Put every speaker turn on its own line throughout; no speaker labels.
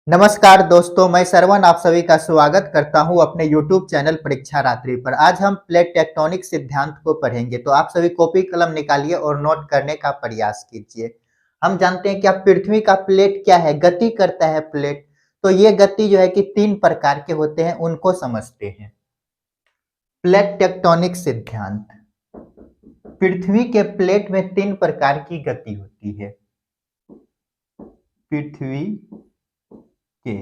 नमस्कार दोस्तों, मैं श्रवण आप सभी का स्वागत करता हूं अपने YouTube चैनल परीक्षा रात्रि पर। आज हम प्लेट टेक्टोनिक सिद्धांत को पढ़ेंगे, तो आप सभी कॉपी कलम निकालिए और नोट करने का प्रयास कीजिए। हम जानते हैं कि अब पृथ्वी का प्लेट क्या है, गति करता है प्लेट। तो ये गति जो है कि 3 प्रकार के होते हैं, उनको समझते हैं। प्लेट टेक्टोनिक सिद्धांत। पृथ्वी के प्लेट में 3 प्रकार की गति होती है। पृथ्वी के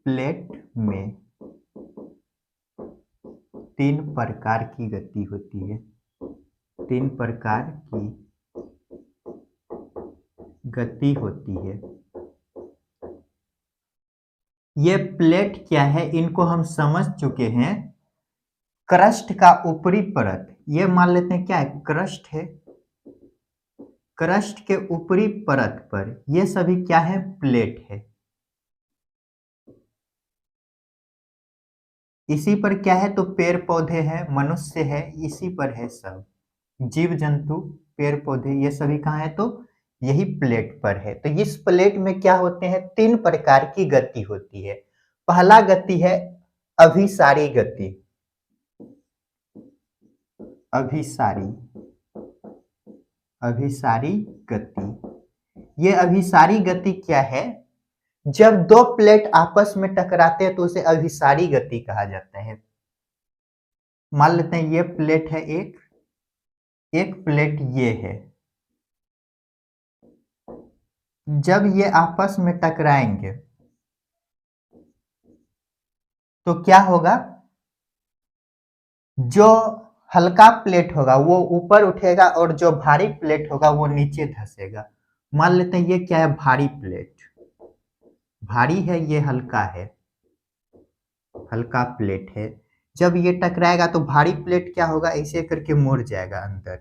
प्लेट में 3 प्रकार की गति होती है। 3 प्रकार की गति होती है। ये प्लेट क्या है, इनको हम समझ चुके हैं। क्रस्ट का ऊपरी परत, ये मान लेते हैं क्या है, क्रस्ट है। क्रस्ट के ऊपरी परत पर ये सभी क्या है, प्लेट है। इसी पर क्या है, तो पेड़ पौधे हैं, मनुष्य है, इसी पर है सब जीव जंतु, पेड़ पौधे, ये सभी कहाँ है, तो यही प्लेट पर है। तो इस प्लेट में क्या होते हैं, 3 प्रकार की गति होती है। पहला गति है अभिसारी गति। अभिसारी अभिसारी गति। ये अभिसारी गति क्या है, जब 2 प्लेट आपस में टकराते हैं तो उसे अभिसारी गति कहा जाता है। मान लेते हैं ये प्लेट है, एक प्लेट ये है। जब ये आपस में टकराएंगे तो क्या होगा, जो हल्का प्लेट होगा वो ऊपर उठेगा और जो भारी प्लेट होगा वो नीचे धंसेगा। मान लेते हैं ये क्या है, भारी प्लेट। भारी है, ये हल्का है, हल्का प्लेट है। जब ये टकराएगा तो भारी प्लेट क्या होगा, ऐसे करके मुड़ जाएगा अंदर,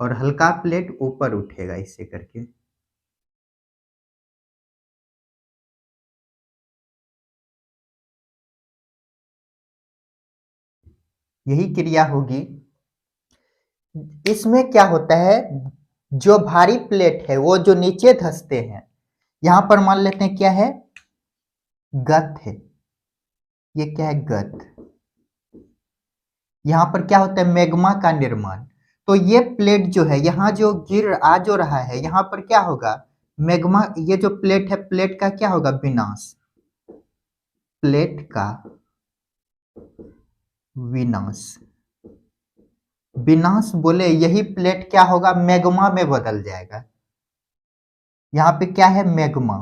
और हल्का प्लेट ऊपर उठेगा ऐसे करके। यही क्रिया होगी। इसमें क्या होता है, जो भारी प्लेट है वो जो नीचे धंसते हैं, यहां पर मान लेते हैं क्या है, गत है। ये क्या है, गत। यहाँ पर क्या होता है, मैग्मा का निर्माण। तो ये प्लेट जो है, यहाँ जो जो रहा है, यहाँ पर क्या होगा, मैग्मा। ये जो प्लेट है, प्लेट का क्या होगा, विनाश। प्लेट का विनाश। विनाश बोले, यही प्लेट क्या होगा, मैग्मा में बदल जाएगा। यहाँ पे क्या है, मैग्मा,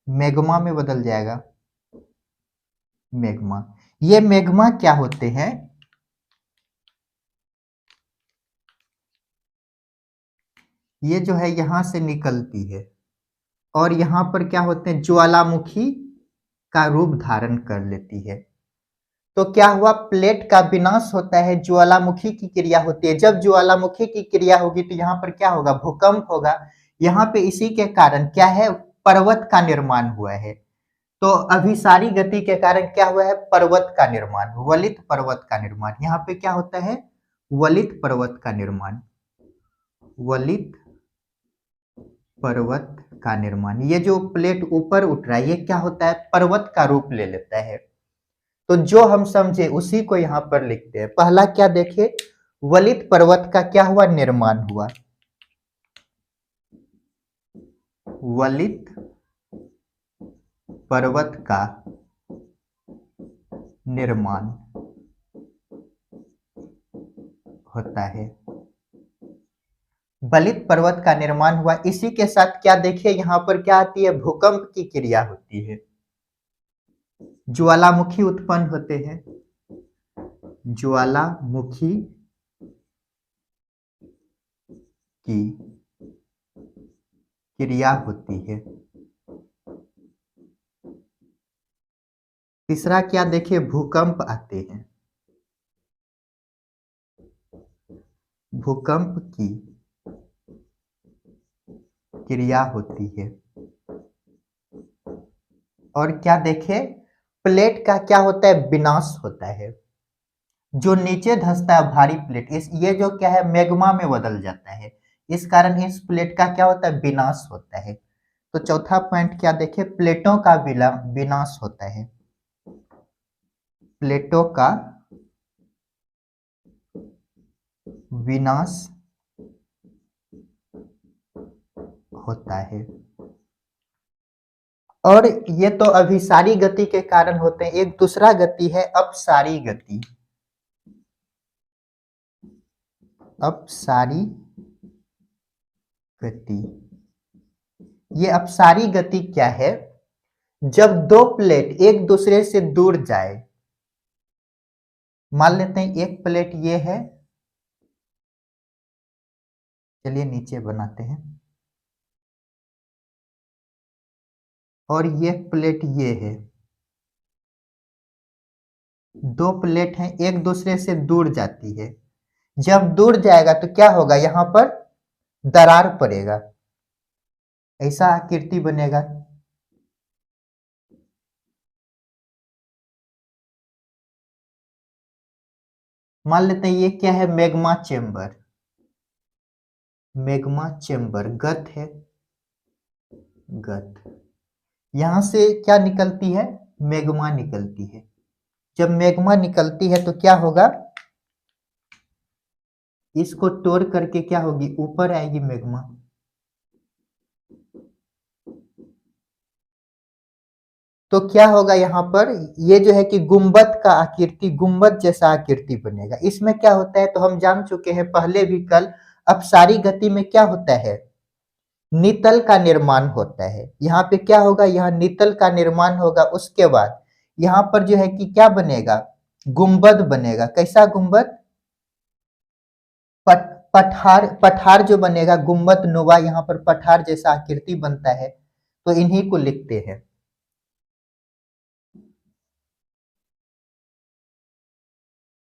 मैग्मा में बदल जाएगा। मैग्मा, ये मैग्मा क्या होते हैं, ये जो है यहां से निकलती है और यहाँ पर क्या होते हैं, ज्वालामुखी का रूप धारण कर लेती है। तो क्या हुआ, प्लेट का विनाश होता है, ज्वालामुखी की क्रिया होती है। जब ज्वालामुखी की क्रिया होगी तो यहाँ पर क्या होगा, भूकंप होगा। यहाँ पे इसी के कारण क्या है, पर्वत का निर्माण हुआ है। तो अभिसारी गति के कारण क्या हुआ है, पर्वत का निर्माण, वलित पर्वत का निर्माण। यहाँ पे क्या होता है, वलित पर्वत का निर्माण। वलित पर्वत का निर्माण। ये जो प्लेट ऊपर उठ रहा है, ये क्या होता है, पर्वत का रूप ले लेता है। तो जो हम समझे उसी को यहाँ पर लिखते हैं। पहला क्या देखे, वलित पर्वत का क्या हुआ, निर्माण हुआ। वलित पर्वत का निर्माण होता है। वलित पर्वत का निर्माण हुआ, इसी के साथ क्या देखिए, यहाँ पर क्या आती है, भूकंप की क्रिया होती है। ज्वालामुखी उत्पन्न होते हैं, ज्वालामुखी की क्रिया होती है। तीसरा क्या देखिए, भूकंप आते हैं। भूकंप की क्रिया होती है। और क्या देखे, प्लेट का क्या होता है, विनाश होता है। जो नीचे धंसता है भारी प्लेट, ये जो क्या है, मैग्मा में बदल जाता है। इस कारण इस प्लेट का क्या होता है, विनाश होता है। तो चौथा पॉइंट क्या देखे, प्लेटों का विनाश होता है, प्लेटों का विनाश होता है। और ये तो अभिसारी गति के कारण होते हैं। एक दूसरा गति है अपसारी गति। अपसारी गति, ये अपसारी गति क्या है, जब दो प्लेट एक दूसरे से दूर जाए, मान लेते हैं एक प्लेट ये है, चलिए नीचे बनाते हैं, और ये प्लेट ये है, दो प्लेट हैं एक दूसरे से दूर जाती है। जब दूर जाएगा तो क्या होगा, यहां पर दरार पड़ेगा, ऐसा आकृति बनेगा। मान लेते हैं ये क्या है, मैग्मा चेंबर, मैग्मा चेंबर गत है, गत, यहां से क्या निकलती है, मैग्मा निकलती है। जब मैग्मा निकलती है तो क्या होगा, इसको तोड़ करके क्या होगी, ऊपर आएगी मैग्मा। तो क्या होगा यहाँ पर, ये जो है कि गुंबद का आकृति, गुंबद जैसा आकृति बनेगा। इसमें क्या होता है तो हम जान चुके हैं पहले भी कल, अपसारी गति में क्या होता है, नितल का निर्माण होता है। यहाँ पे क्या होगा, यहाँ नितल का निर्माण होगा, उसके बाद यहाँ पर जो है कि क्या बनेगा, गुंबद बनेगा। कैसा गुंबद, पठार, पठार जो बनेगा गुंबद नुमा, यहाँ पर पठार जैसा आकृति बनता है। तो इन्हीं को लिखते हैं।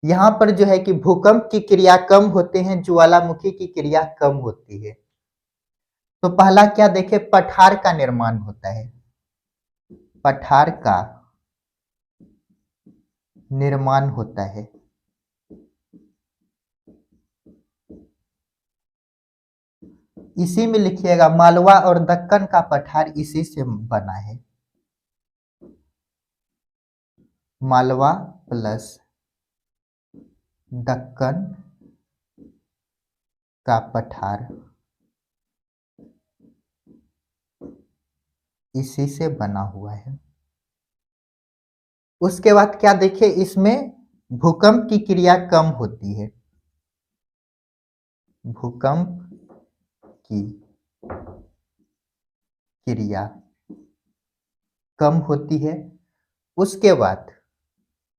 यहाँ पर जो है कि भूकंप की क्रिया कम होते हैं, ज्वालामुखी की क्रिया कम होती है। तो पहला क्या देखे, पठार का निर्माण होता है, पठार का निर्माण होता है। इसी में लिखिएगा, मालवा और दक्कन का पठार इसी से बना है, मालवा प्लस दक्कन का पठार इसी से बना हुआ है। उसके बाद क्या देखिए, इसमें भूकंप की क्रिया कम होती है, भूकंप की क्रिया कम होती है। उसके बाद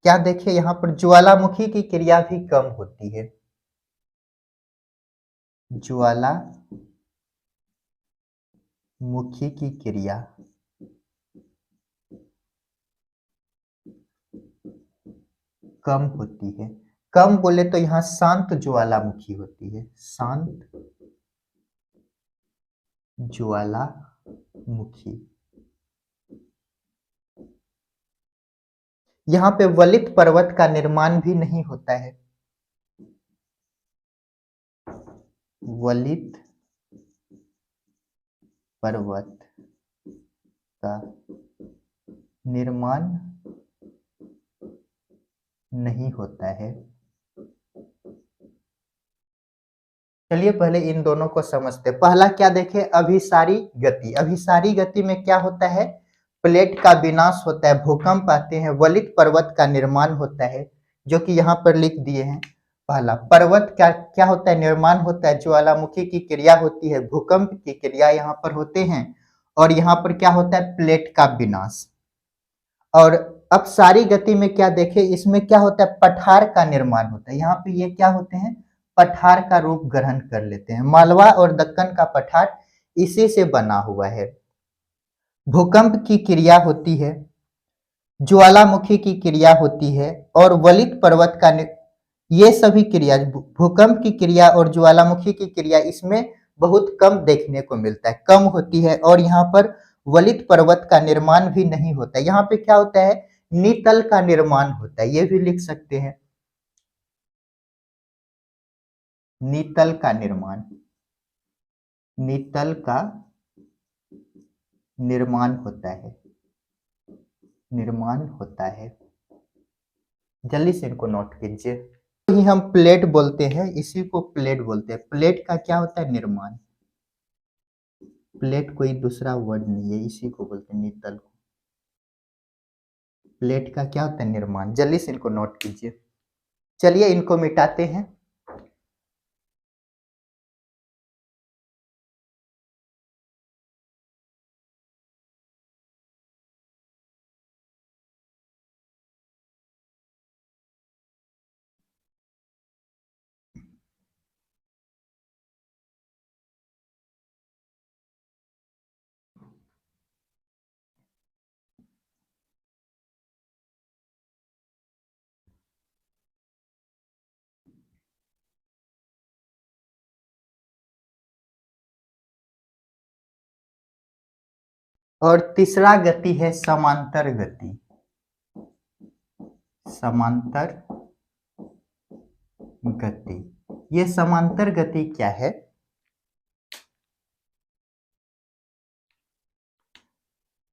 क्या देखिए, यहाँ पर ज्वालामुखी की क्रिया भी कम होती है, ज्वालामुखी की क्रिया कम होती है। कम बोले तो यहाँ शांत ज्वालामुखी होती है, शांत ज्वालामुखी। यहाँ पे वलित पर्वत का निर्माण भी नहीं होता है, वलित पर्वत का निर्माण नहीं होता है। चलिए पहले इन दोनों को समझते हैं। पहला क्या देखें, अभिसारी गति। अभिसारी गति में क्या होता है, प्लेट का विनाश होता है, भूकंप आते हैं, वलित पर्वत का निर्माण होता है, जो कि यहाँ पर लिख दिए हैं। पहला पर्वत का क्या होता है, निर्माण होता है, ज्वालामुखी की क्रिया होती है, भूकंप की क्रिया यहाँ पर होते हैं, और यहाँ पर क्या होता है, प्लेट का विनाश। और अपसारी गति में क्या देखें, इसमें क्या होता है, पठार का निर्माण होता है। यहाँ पे ये क्या होते हैं, पठार का रूप ग्रहण कर लेते हैं। मालवा और दक्कन का पठार इसी से बना हुआ है। भूकंप की क्रिया होती है, ज्वालामुखी की क्रिया होती है, और वलित पर्वत का ये सभी क्रिया, भूकंप की क्रिया और ज्वालामुखी की क्रिया इसमें बहुत कम देखने को मिलता है, कम होती है। और यहाँ पर वलित पर्वत का निर्माण भी नहीं होता है। यहाँ पे क्या होता है, नितल का निर्माण होता है, ये भी लिख सकते हैं, नितल का निर्माण। नितल का निर्माण होता है, निर्माण होता है। जल्दी से इनको नोट कीजिए। ही हम प्लेट बोलते हैं, इसी को प्लेट बोलते हैं। प्लेट का क्या होता है? निर्माण। प्लेट कोई दूसरा वर्ड नहीं है, इसी को बोलते हैं, नितल को। प्लेट का क्या होता है? निर्माण। जल्दी से इनको नोट कीजिए। चलिए इनको मिटाते हैं। और तीसरा गति है समांतर गति। समांतर गति। ये समांतर गति क्या है?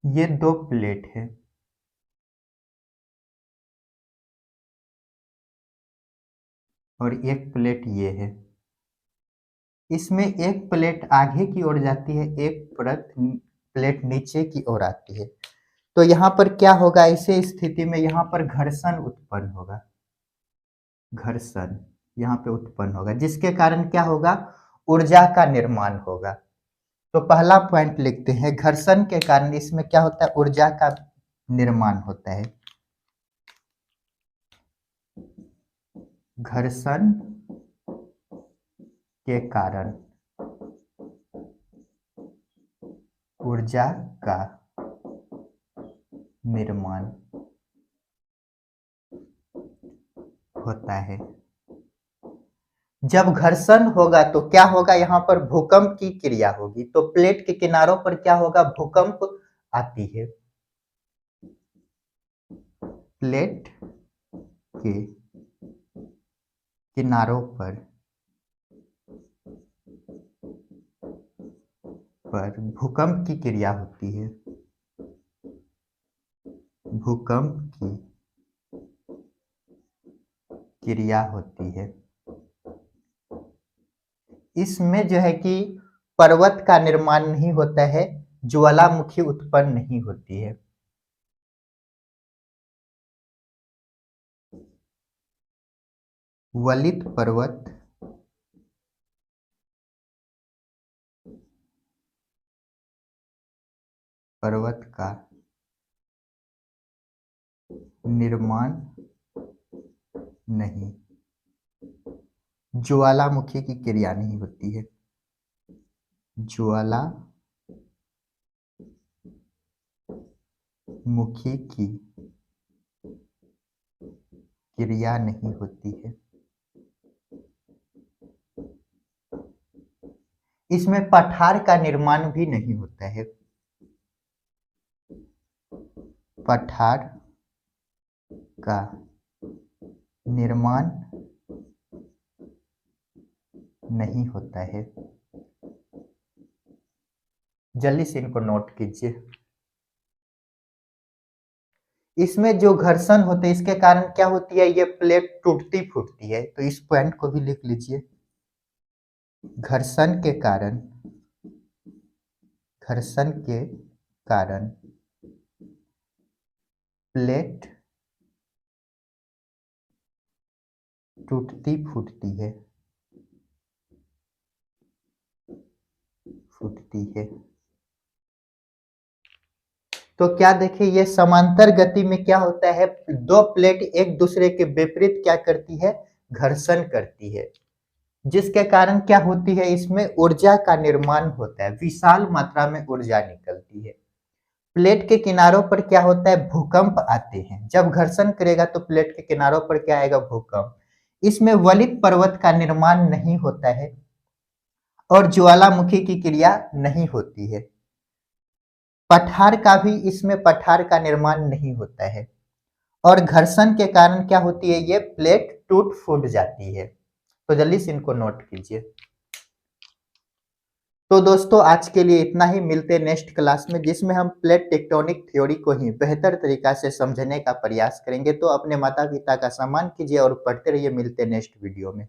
ये दो प्लेट है, और एक प्लेट ये है। इसमें एक प्लेट आगे की ओर जाती है, एक प्लेट नीचे की ओर आती है। तो यहाँ पर क्या होगा? इसे स्थिति में यहाँ पर घर्षण उत्पन्न होगा। घर्षण यहाँ पे उत्पन्न होगा, जिसके कारण क्या होगा? ऊर्जा का निर्माण होगा। तो पहला पॉइंट लिखते हैं, घर्षण के कारण इसमें क्या होता है? ऊर्जा का निर्माण होता है। घर्षण के कारण ऊर्जा का निर्माण होता है। जब घर्षण होगा तो क्या होगा? यहाँ पर भूकंप की क्रिया होगी। तो प्लेट के किनारों पर क्या होगा? भूकंप आती है। प्लेट के किनारों पर भूकंप की क्रिया होती है। भूकंप की क्रिया होती है। इसमें जो है कि पर्वत का निर्माण नहीं होता है, ज्वालामुखी उत्पन्न नहीं होती है। वलित पर्वत का निर्माण नहीं, ज्वालामुखी की क्रिया नहीं होती है। ज्वालामुखी की क्रिया नहीं होती है। इसमें पठार का निर्माण भी नहीं होता है। पठार का निर्माण नहीं होता है। जल्दी से इनको नोट कीजिए। इसमें जो घर्षण होते हैं इसके कारण क्या होती है? ये प्लेट टूटती फूटती है। तो इस पॉइंट को भी लिख लीजिए। घर्षण के कारण प्लेट टूटती फूटती है। तो क्या देखिए, ये समांतर गति में क्या होता है? दो प्लेट एक दूसरे के विपरीत क्या करती है? घर्षण करती है, जिसके कारण क्या होती है? इसमें ऊर्जा का निर्माण होता है, विशाल मात्रा में ऊर्जा निकलती है। प्लेट के किनारों पर क्या होता है? भूकंप आते हैं। जब घर्षण करेगा तो प्लेट के किनारों पर क्या आएगा? भूकंप। इसमें वलित पर्वत का निर्माण नहीं होता है और ज्वालामुखी की क्रिया नहीं होती है। पठार का भी इसमें पठार का निर्माण नहीं होता है, और घर्षण के कारण क्या होती है? ये प्लेट टूट फूट जाती है। तो जल्दी से इनको नोट कीजिए। तो दोस्तों आज के लिए इतना ही, मिलते हैं नेक्स्ट क्लास में जिसमें हम प्लेट टेक्टोनिक थ्योरी को ही बेहतर तरीका से समझने का प्रयास करेंगे। तो अपने माता-पिता का सम्मान कीजिए और पढ़ते रहिए। मिलते हैं नेक्स्ट वीडियो में।